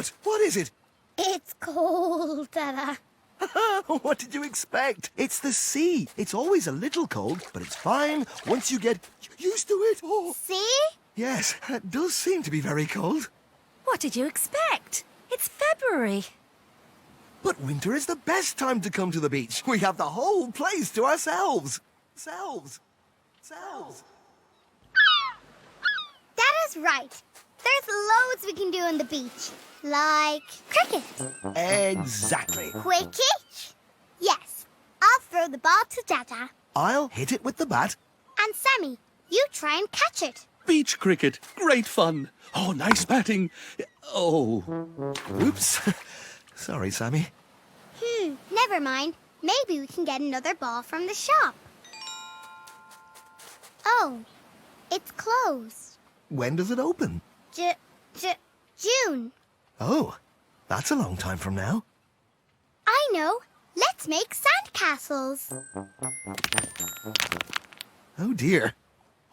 What? What is it? It's cold, Dada. What did you expect? It's the sea. It's always a little cold, but it's fine once you get used to it. Oh. See? Yes, it does seem to be very cold. What did you expect? It's February. But winter is the best time to come to the beach. We have the whole place to ourselves. Selves. Dada's right. There's loads we can do on the beach. Like cricket. Exactly. Cricket? Yes. I'll throw the ball to Dada. I'll hit it with the bat. And Sammy, you try and catch it. Beach cricket. Great fun. Oh, nice batting. Oh. Oops. Sorry, Sammy. Never mind. Maybe we can get another ball from the shop. Oh, it's closed. When does it open? June. Oh, that's a long time from now. I know. Let's make sandcastles. Oh dear.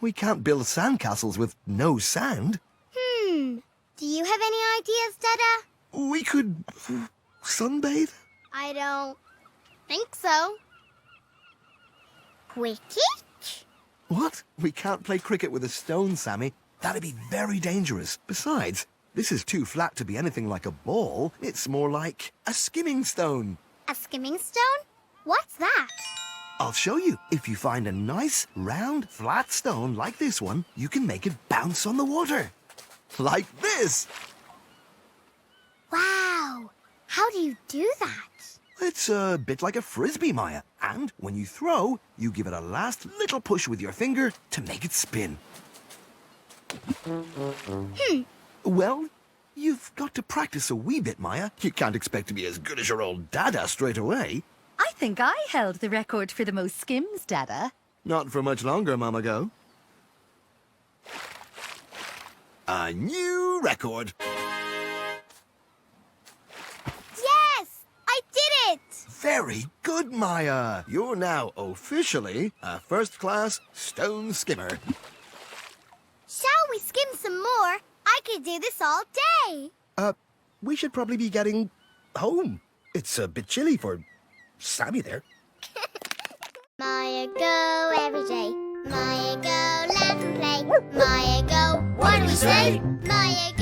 We can't build sandcastles with no sand. Do you have any ideas, Dada? We could sunbathe. I don't think so. Cricket? What? We can't play cricket with a stone, Sammy. That'd be very dangerous. Besides, this is too flat to be anything like a ball. It's more like a skimming stone. A skimming stone? What's that? I'll show you. If you find a nice, round, flat stone like this one, you can make it bounce on the water. Like this. Wow! How do you do that? It's a bit like a frisbee, Maya. And when you throw, you give it a last little push with your finger to make it spin. Well, you've got to practice a wee bit, Maya. You can't expect to be as good as your old Dada straight away. I think I held the record for the most skims, Dada. Not for much longer, Mama Go. A new record. Yes! I did it! Very good, Maya. You're now officially a first-class stone skimmer. Shall we skim some more? I could do this all day. We should probably be getting home. It's a bit chilly for Sammy there. Maya go every day. Maya go laugh and play. Maya go, what do we say? Maya go.